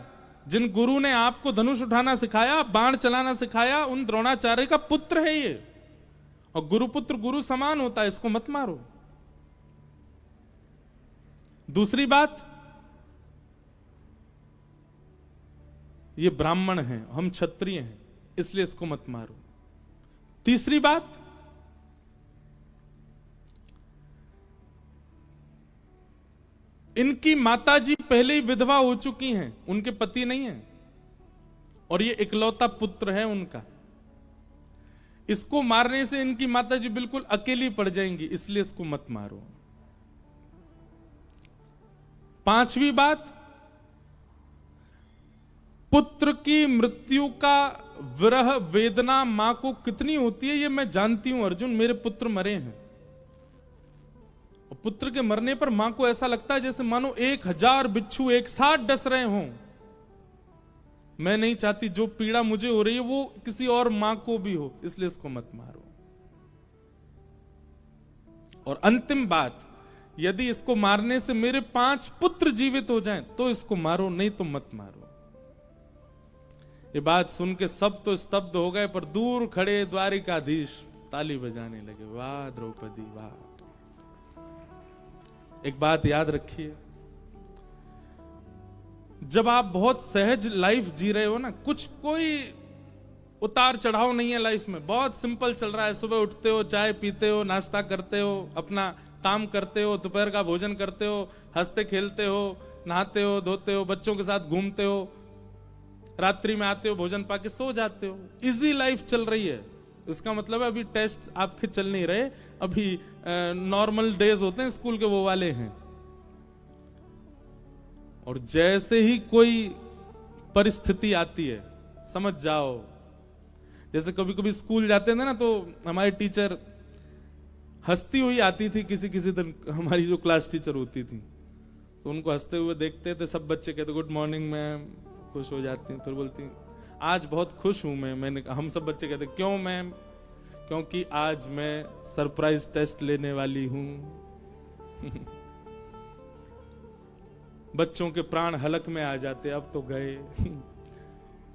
जिन गुरु ने आपको धनुष उठाना सिखाया, बाण चलाना सिखाया, उन द्रोणाचार्य का पुत्र है ये, और गुरुपुत्र गुरु समान होता है, इसको मत मारो। दूसरी बात, ये ब्राह्मण है, हम क्षत्रिय हैं, इसलिए इसको मत मारो। तीसरी बात, इनकी माताजी पहले ही विधवा हो चुकी हैं, उनके पति नहीं है, और ये इकलौता पुत्र है उनका, इसको मारने से इनकी माताजी बिल्कुल अकेली पड़ जाएंगी, इसलिए इसको मत मारो। पांचवी बात, पुत्र की मृत्यु का विरह वेदना मां को कितनी होती है ये मैं जानती हूं अर्जुन, मेरे पुत्र मरे हैं। और पुत्र के मरने पर मां को ऐसा लगता है जैसे मानो 1000 बिच्छू एक साथ डस रहे हों। मैं नहीं चाहती जो पीड़ा मुझे हो रही है वो किसी और मां को भी हो, इसलिए इसको मत मारो। और अंतिम बात, यदि इसको मारने से मेरे 5 पुत्र जीवित हो जाएं तो इसको मारो, नहीं तो मत मारो। ये बात सुन के सब तो स्तब्ध हो गए, पर दूर खड़े द्वारिकाधीश ताली बजाने लगे, वाह द्रौपदी वाह। एक बात याद रखिए, जब आप बहुत सहज लाइफ जी रहे हो ना, कोई उतार चढ़ाव नहीं है लाइफ में, बहुत सिंपल चल रहा है, सुबह उठते हो, चाय पीते हो, नाश्ता करते हो, अपना काम करते हो, दोपहर का भोजन करते हो, हंसते खेलते हो, नहाते हो, धोते हो, बच्चों के साथ घूमते हो, रात्रि में आते हो, भोजन पाके सो जाते हो, इजी लाइफ चल रही है। इसका मतलब है अभी टेस्ट आपके चल नहीं रहे, अभी नॉर्मल डेज होते हैं स्कूल के, वो वाले हैं। और जैसे ही कोई परिस्थिति आती है, समझ जाओ, जैसे कभी कभी स्कूल जाते थे ना तो हमारी टीचर हंसती हुई आती थी, किसी किसी दिन हमारी जो क्लास टीचर होती थी, तो उनको हंसते हुए देखते थे, सब बच्चे कहते गुड मॉर्निंग मैम, खुश हो जाती, फिर बोलती आज बहुत खुश हूं मैं। मैंने हम सब बच्चे कहते क्यों मैम? क्योंकि आज मैं सरप्राइज टेस्ट लेने वाली हूं। बच्चों के प्राण हलक में आ जाते, अब तो गए।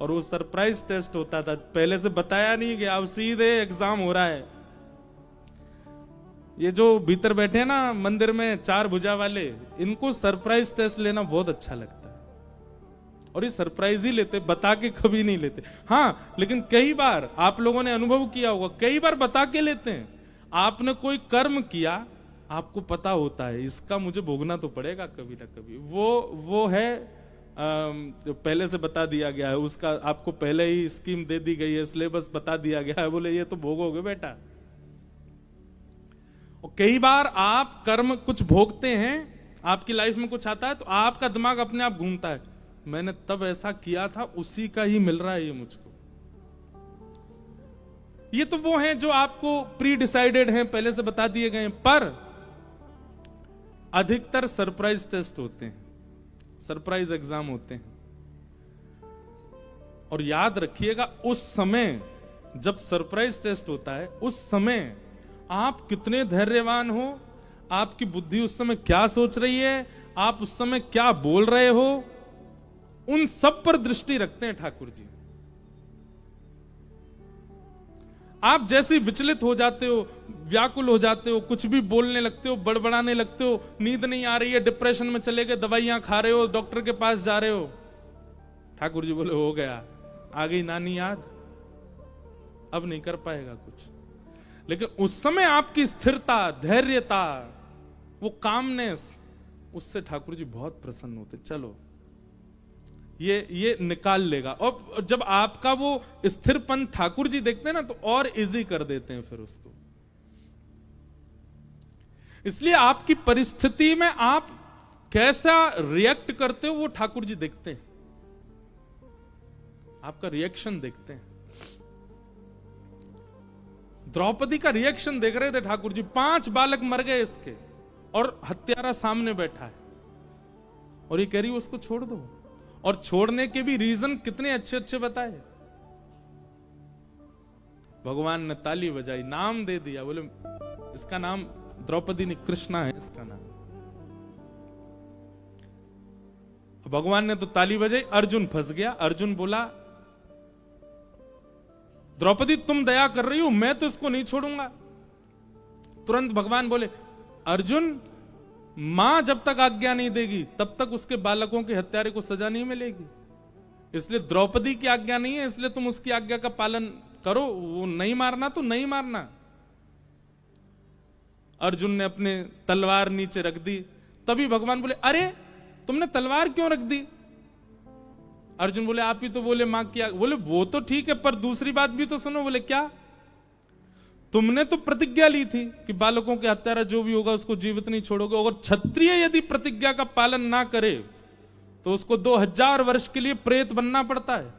और वो सरप्राइज टेस्ट होता था, पहले से बताया नहीं गया, अब सीधे एग्जाम हो रहा है। ये जो भीतर बैठे हैं ना मंदिर में 4 भुजा वाले, इनको सरप्राइज टेस्ट लेना बहुत अच्छा लगता है, और ये सरप्राइज ही लेते, बता के कभी नहीं लेते। हाँ, लेकिन कई बार आप लोगों ने अनुभव किया होगा, कई बार बता के लेते हैं। आपने कोई कर्म किया, आपको पता होता है इसका मुझे भोगना तो पड़ेगा कभी ना कभी, वो है जो पहले से बता दिया गया है, उसका आपको पहले ही स्कीम दे दी गई है, सिलेबस बता दिया गया है, बोले ये तो भोगोगे बेटा। और कई बार आप कर्म कुछ भोगते हैं, आपकी लाइफ में कुछ आता है, तो आपका दिमाग अपने आप घूमता है, मैंने तब ऐसा किया था, उसी का ही मिल रहा है ये मुझको। ये तो वो हैं जो आपको प्री डिसाइडेड हैं, पहले से बता दिए गए हैं, पर अधिकतर सरप्राइज टेस्ट होते हैं, सरप्राइज एग्जाम होते हैं। और याद रखिएगा, उस समय जब सरप्राइज टेस्ट होता है, उस समय आप कितने धैर्यवान हो, आपकी बुद्धि उस समय क्या सोच रही है, आप उस समय क्या बोल रहे हो, उन सब पर दृष्टि रखते हैं ठाकुर जी। आप जैसे विचलित हो जाते हो, व्याकुल हो जाते हो, कुछ भी बोलने लगते हो, बड़बड़ाने लगते हो, नींद नहीं आ रही है, डिप्रेशन में चले गए, दवाइयां खा रहे हो, डॉक्टर के पास जा रहे हो, ठाकुर जी बोले हो गया, आ गई नानी याद, अब नहीं कर पाएगा कुछ। लेकिन उस समय आपकी स्थिरता, धैर्यता, वो कामनेस, उससे ठाकुर जी बहुत प्रसन्न होते, चलो ये निकाल लेगा। और जब आपका वो स्थिरपन ठाकुर जी देखते हैं ना, तो और इजी कर देते हैं फिर उसको। इसलिए आपकी परिस्थिति में आप कैसा रिएक्ट करते हो वो ठाकुर जी देखते हैं, आपका रिएक्शन देखते हैं। द्रौपदी का रिएक्शन देख रहे थे ठाकुर जी। 5 बालक मर गए इसके और हत्यारा सामने बैठा है और ये कह रही उसको छोड़ दो, और छोड़ने के भी रीजन कितने अच्छे अच्छे बताए। भगवान ने ताली बजाई, नाम दे दिया, बोले इसका नाम द्रौपदी नहीं, कृष्णा है इसका नाम। भगवान ने तो ताली बजाई, अर्जुन फंस गया। अर्जुन बोला द्रौपदी तुम दया कर रही हो, मैं तो इसको नहीं छोड़ूंगा। तुरंत भगवान बोले अर्जुन, मां जब तक आज्ञा नहीं देगी तब तक उसके बालकों के हत्यारे को सजा नहीं मिलेगी। इसलिए द्रौपदी की आज्ञा नहीं है, इसलिए तुम उसकी आज्ञा का पालन करो। वो नहीं मारना तो नहीं मारना। अर्जुन ने अपने तलवार नीचे रख दी। तभी भगवान बोले अरे तुमने तलवार क्यों रख दी? अर्जुन बोले आप ही तो बोले मां की। बोले वो तो ठीक है, पर दूसरी बात भी तो सुनो। बोले क्या? तुमने तो प्रतिज्ञा ली थी कि बालकों के हत्यारा जो भी होगा उसको जीवित नहीं छोड़ोगे। अगर क्षत्रिय यदि प्रतिज्ञा का पालन ना करे तो उसको 2000 वर्ष के लिए प्रेत बनना पड़ता है।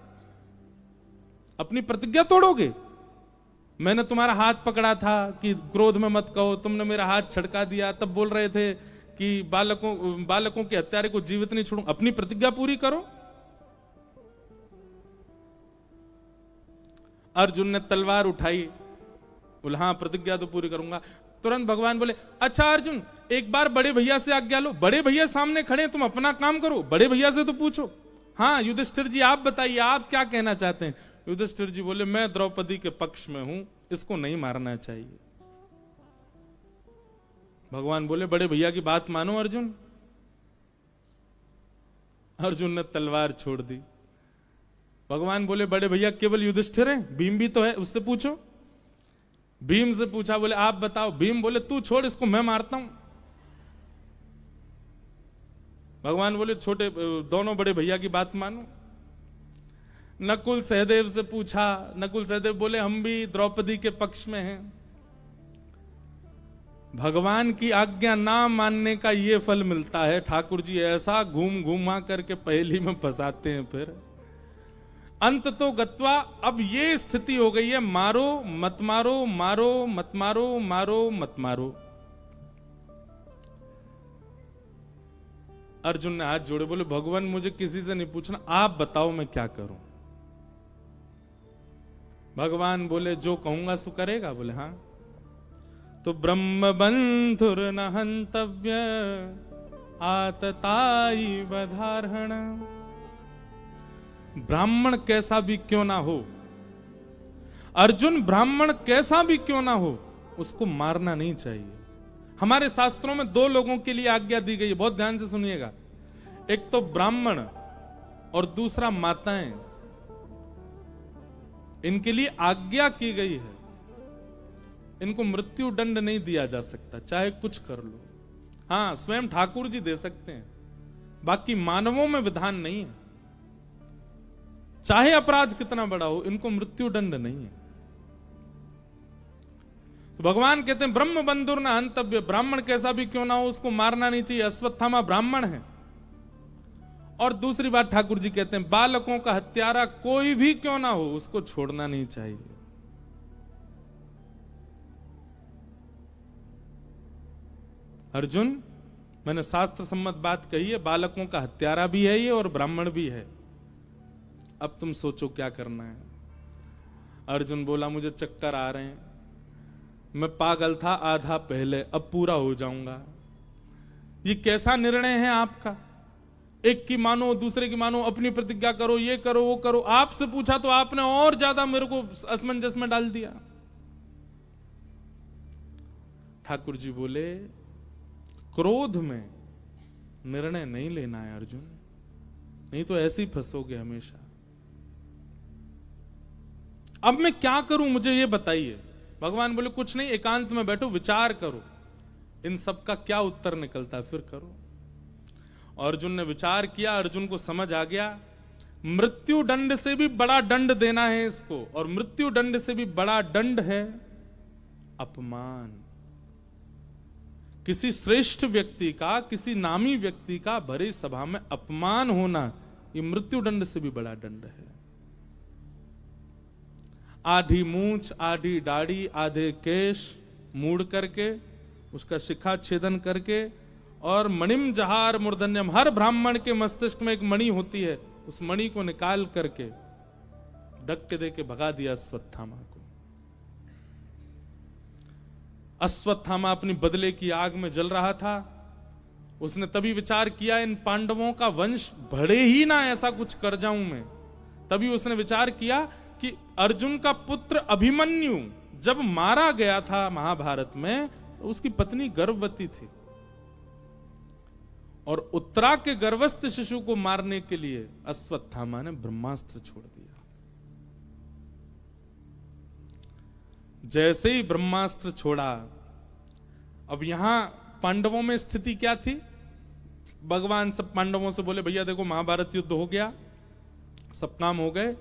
अपनी प्रतिज्ञा तोड़ोगे? मैंने तुम्हारा हाथ पकड़ा था कि क्रोध में मत कहो, तुमने मेरा हाथ छड़का दिया, तब बोल रहे थे कि बालकों के हत्यारे को जीवित नहीं छोड़ूं। अपनी प्रतिज्ञा पूरी करो। अर्जुन ने तलवार उठाई, बोले हाँ प्रतिज्ञा तो पूरी करूंगा। तुरंत भगवान बोले अच्छा अर्जुन, एक बार बड़े भैया से आज्ञा लो। बड़े भैया सामने खड़े, तुम अपना काम करो, बड़े भैया से तो पूछो। हाँ युधिष्ठिर जी आप बताइए, आप क्या कहना चाहते हैं? युधिष्ठिर जी बोले मैं द्रौपदी के पक्ष में हूं, इसको नहीं मारना चाहिए। भगवान बोले बड़े भैया की बात मानो अर्जुन। अर्जुन ने तलवार छोड़ दी। भगवान बोले बड़े भैया केवल युधिष्ठिर हैं, भीम भी तो है, उससे पूछो। भीम से पूछा, बोले आप बताओ। भीम बोले तू छोड़ इसको, मैं मारता हूं। भगवान बोले छोटे दोनों बड़े भैया की बात मानो। नकुल सहदेव से पूछा, नकुल सहदेव बोले हम भी द्रौपदी के पक्ष में हैं। भगवान की आज्ञा ना मानने का ये फल मिलता है। ठाकुर जी ऐसा घूम घुमा करके पहेली में फंसाते हैं। फिर अंत तो गत्वा अब ये स्थिति हो गई है, मारो मत मारो, मारो मत मारो, मारो मत मारो। अर्जुन ने हाथ जोड़े, बोले भगवान मुझे किसी से नहीं पूछना, आप बताओ मैं क्या करूं। भगवान बोले जो कहूंगा सो करेगा। बोले हाँ। तो ब्रह्म बंधुर न हंतव्य आतताई बधारहण। ब्राह्मण कैसा भी क्यों ना हो, अर्जुन ब्राह्मण कैसा भी क्यों ना हो, उसको मारना नहीं चाहिए। हमारे शास्त्रों में 2 लोगों के लिए आज्ञा दी गई है, बहुत ध्यान से सुनिएगा। एक तो ब्राह्मण और दूसरा माताएं। इनके लिए आज्ञा की गई है, इनको मृत्यु दंड नहीं दिया जा सकता, चाहे कुछ कर लो। हां स्वयं ठाकुर जी दे सकते हैं, बाकी मानवों में विधान नहीं है। चाहे अपराध कितना बड़ा हो, इनको मृत्यु दंड नहीं है। तो भगवान कहते हैं ब्रह्म बंधुर न हंतव्य, ब्राह्मण कैसा भी क्यों ना हो उसको मारना नहीं चाहिए। अश्वत्थामा ब्राह्मण है। और दूसरी बात ठाकुर जी कहते हैं बालकों का हत्यारा कोई भी क्यों ना हो उसको छोड़ना नहीं चाहिए। अर्जुन मैंने शास्त्र सम्मत बात कही है, बालकों का हत्यारा भी है ये और ब्राह्मण भी है। अब तुम सोचो क्या करना है। अर्जुन बोला मुझे चक्कर आ रहे हैं, मैं पागल था आधा पहले, अब पूरा हो जाऊंगा। ये कैसा निर्णय है आपका? एक की मानो दूसरे की मानो, अपनी प्रतिज्ञा करो, ये करो वो करो। आपसे पूछा तो आपने और ज्यादा मेरे को असमंजस में डाल दिया। ठाकुर जी बोले क्रोध में निर्णय नहीं लेना है अर्जुन, नहीं तो ऐसे ही फंसोगे हमेशा। अब मैं क्या करूं मुझे ये बताइए। भगवान बोले कुछ नहीं, एकांत में बैठो विचार करो, इन सब का क्या उत्तर निकलता है फिर करो। अर्जुन ने विचार किया, अर्जुन को समझ आ गया मृत्यु दंड से भी बड़ा दंड देना है इसको, और मृत्यु दंड से भी बड़ा दंड है अपमान। किसी श्रेष्ठ व्यक्ति का, किसी नामी व्यक्ति का भरी सभा में अपमान होना, ये मृत्यु दंड से भी बड़ा दंड है। आधी मूंछ, आधी दाढ़ी, आधे केश मूड़ करके, उसका शिखा छेदन करके, और मणिम जहार मूर्धन्यम, हर ब्राह्मण के मस्तिष्क में एक मणि होती है, उस मणि को निकाल करके धक्के दे के भगा दिया अश्वत्थामा को। अश्वत्थामा अपनी बदले की आग में जल रहा था। उसने तभी विचार किया, इन पांडवों का वंश बढ़े ही ना, ऐसा कुछ कर जाऊं मैं। तभी उसने विचार किया कि अर्जुन का पुत्र अभिमन्यु जब मारा गया था महाभारत में, उसकी पत्नी गर्भवती थी, और उत्तरा के गर्भस्थ शिशु को मारने के लिए अश्वत्थामा ने ब्रह्मास्त्र छोड़ दिया। जैसे ही ब्रह्मास्त्र छोड़ा, अब यहां पांडवों में स्थिति क्या थी? भगवान सब पांडवों से बोले, भैया देखो महाभारत युद्ध हो गया, सब काम हो गए,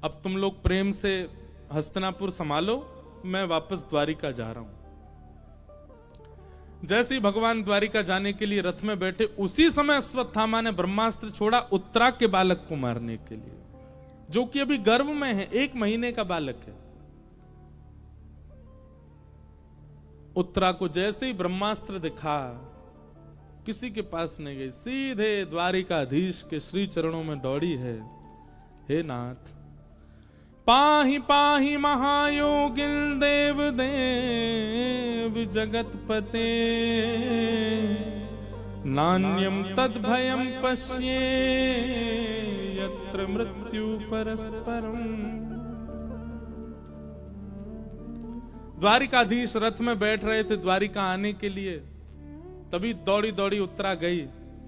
अब तुम लोग प्रेम से हस्तिनापुर संभालो, मैं वापस द्वारिका जा रहा हूं। जैसे ही भगवान द्वारिका जाने के लिए रथ में बैठे, उसी समय अश्वत्थामा ने ब्रह्मास्त्र छोड़ा उत्तरा के बालक को मारने के लिए, जो कि अभी गर्भ में है, 1 महीने का बालक है। उत्तरा को जैसे ही ब्रह्मास्त्र दिखा, किसी के पास नहीं गई, सीधे द्वारिकाधीश के श्री चरणों में दौड़ी है। हे नाथ, पाहि पाहि महायोगिन देव देव जगतपते, नान्यम तद भयम पश्ये यत्र मृत्यु परस्परम। द्वारिकाधीश रथ में बैठ रहे थे द्वारिका आने के लिए, तभी दौड़ी दौड़ी उत्तरा गई,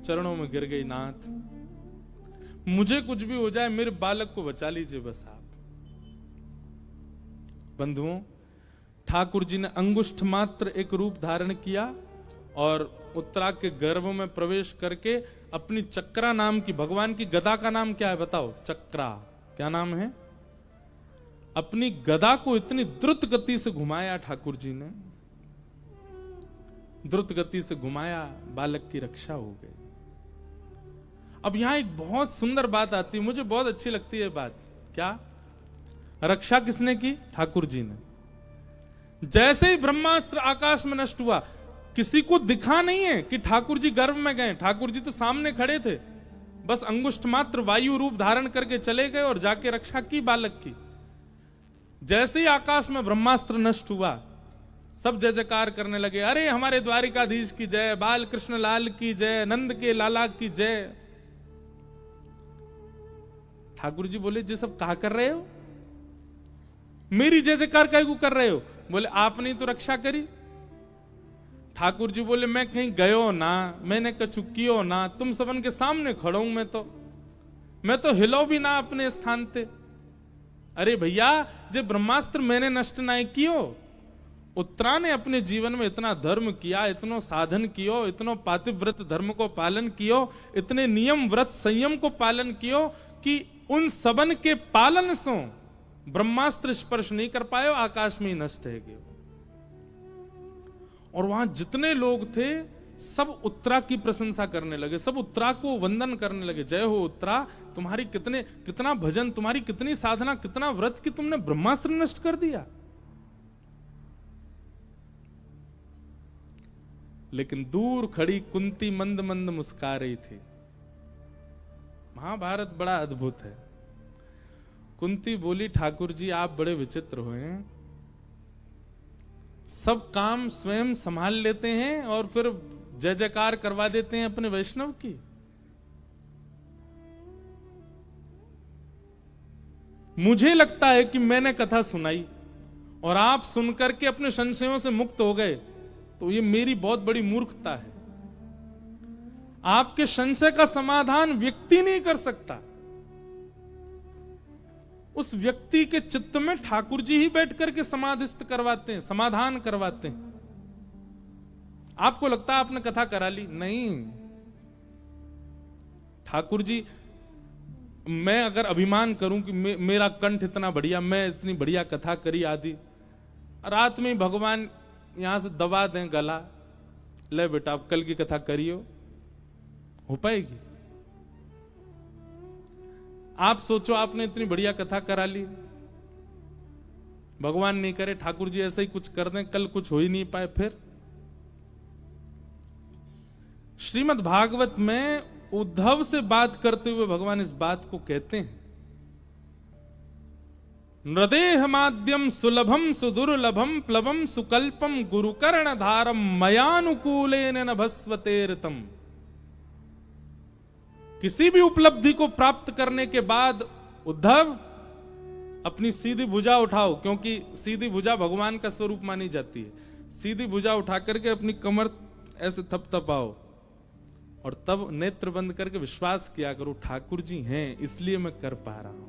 चरणों में गिर गई, नाथ मुझे कुछ भी हो जाए, मेरे बालक को बचा लीजिए बस आप। बंधुओं, ठाकुर जी ने अंगुष्ठ मात्र एक रूप धारण किया और उत्तरा के गर्भ में प्रवेश करके अपनी चक्रा नाम की, भगवान की गदा का नाम क्या है बताओ? चक्रा। क्या नाम है? अपनी गदा को इतनी द्रुत गति से घुमाया ठाकुर जी ने, द्रुत गति से घुमाया, बालक की रक्षा हो गई। अब यहां एक बहुत सुंदर बात आती है, मुझे बहुत अच्छी लगती है बात। क्या? रक्षा किसने की? ठाकुर जी ने। जैसे ही ब्रह्मास्त्र आकाश में नष्ट हुआ, किसी को दिखा नहीं है कि ठाकुर जी गर्भ में गए, ठाकुर जी तो सामने खड़े थे, बस अंगुष्ठ मात्र वायु रूप धारण करके चले गए और जाके रक्षा की बालक की। जैसे ही आकाश में ब्रह्मास्त्र नष्ट हुआ, सब जय जयकार करने लगे, अरे हमारे द्वारिकाधीश की जय, बाल कृष्ण लाल की जय, नंद के लाला की जय। ठाकुर जी बोले, जी सब कहा कर रहे हो? मेरी जय जयकार काहे को कर रहे हो? बोले, आपने तो रक्षा करी। ठाकुर जी बोले, मैं कहीं गयो ना, मैंने कछु कियो ना, तुम सबन के सामने खड़ो हूं, मैं तो हिलो भी ना अपने स्थान पे। अरे भैया, जे ब्रह्मास्त्र मैंने नष्ट ना कियो, उत्तरा ने अपने जीवन में इतना धर्म किया, इतनो साधन कियो, इतनो पातिव्रत धर्म को पालन कियो, इतने नियम व्रत संयम को पालन कियो कि उन सबन के पालन से ब्रह्मास्त्र स्पर्श नहीं कर पाए, आकाश में ही नष्ट है गए। और वहां जितने लोग थे सब उत्तरा की प्रशंसा करने लगे, सब उत्तरा को वंदन करने लगे, जय हो उत्तरा, तुम्हारी कितना भजन, तुम्हारी कितनी साधना, कितना व्रत कि तुमने ब्रह्मास्त्र नष्ट कर दिया। लेकिन दूर खड़ी कुंती मंद मंद मुस्का रही थी। महाभारत बड़ा अद्भुत है। कुंती बोली, ठाकुर जी आप बड़े विचित्र हुए, सब काम स्वयं संभाल लेते हैं और फिर जय जयकार करवा देते हैं अपने वैष्णव की। मुझे लगता है कि मैंने कथा सुनाई और आप सुनकर के अपने संशयों से मुक्त हो गए, तो ये मेरी बहुत बड़ी मूर्खता है। आपके संशय का समाधान व्यक्ति नहीं कर सकता, उस व्यक्ति के चित्त में ठाकुर जी ही बैठ करके समाधिस्थ करवाते हैं, समाधान करवाते हैं। आपको लगता है आपने कथा करा ली? नहीं। ठाकुर जी, मैं अगर अभिमान करूं कि मेरा कंठ इतना बढ़िया, मैं इतनी बढ़िया कथा करी आदि, रात में भगवान यहां से दबा दें गला, ले बेटा आप कल की कथा करियो, हो पाएगी? आप सोचो आपने इतनी बढ़िया कथा करा ली, भगवान नहीं करे ठाकुर जी ऐसा ही कुछ कर दें, कल कुछ हो ही नहीं पाए, फिर? श्रीमद् भागवत में उद्धव से बात करते हुए भगवान इस बात को कहते हैं, नृदेह माद्यम सुलभम सुदुर्लभम प्लवम सुकल्पम गुरुकर्ण धारम मयानुकूलेन नभस्वतेरतम। किसी भी उपलब्धि को प्राप्त करने के बाद उद्धव अपनी सीधी भुजा उठाओ, क्योंकि सीधी भुजा भगवान का स्वरूप मानी जाती है। सीधी भुजा उठा करके अपनी कमर ऐसे थपथपाओ और तब नेत्र बंद करके विश्वास किया करो ठाकुर जी हैं इसलिए मैं कर पा रहा हूं।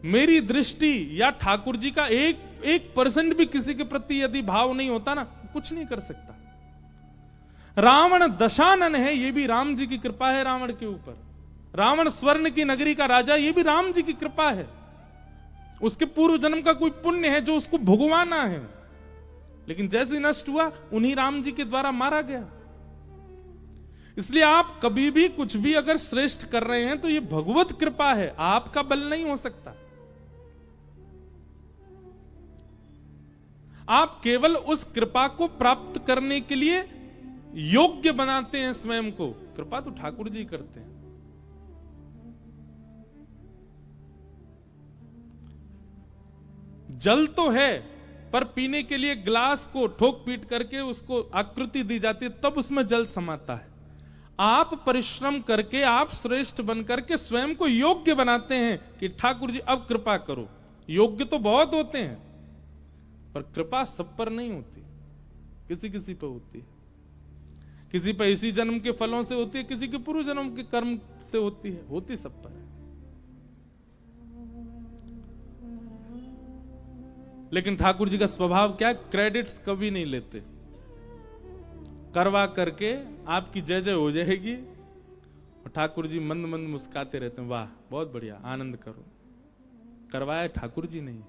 मेरी दृष्टि या ठाकुर जी का 1% भी किसी के प्रति यदि भाव नहीं होता ना, कुछ नहीं कर सकता। रावण दशानन है, ये भी राम जी की कृपा है रावण के ऊपर। रावण स्वर्ण की नगरी का राजा, ये भी राम जी की कृपा है। उसके पूर्व जन्म का कोई पुण्य है जो उसको भुगवाना है, लेकिन जैसे नष्ट हुआ उन्हीं राम जी के द्वारा मारा गया। इसलिए आप कभी भी कुछ भी अगर श्रेष्ठ कर रहे हैं तो ये भगवत कृपा है, आपका बल नहीं हो सकता। आप केवल उस कृपा को प्राप्त करने के लिए योग्य बनाते हैं स्वयं को। कृपा तो ठाकुर जी करते हैं। जल तो है, पर पीने के लिए ग्लास को ठोक पीट करके उसको आकृति दी जाती है, तब उसमें जल समाता है। आप परिश्रम करके, आप श्रेष्ठ बन करके स्वयं को योग्य बनाते हैं कि ठाकुर जी अब कृपा करो। योग्य तो बहुत होते हैं, पर कृपा सब पर नहीं होती, किसी किसी पर होती है। किसी पर इसी जन्म के फलों से होती है, किसी के पूर्व जन्म के कर्म से होती है, होती सब पर है। लेकिन ठाकुर जी का स्वभाव क्या है? क्रेडिट्स कभी नहीं लेते। करवा करके आपकी जय जय हो जाएगी और ठाकुर जी मंद मंद मुस्काते रहते हैं, वाह बहुत बढ़िया, आनंद करो। करवाया ठाकुर जी नहीं।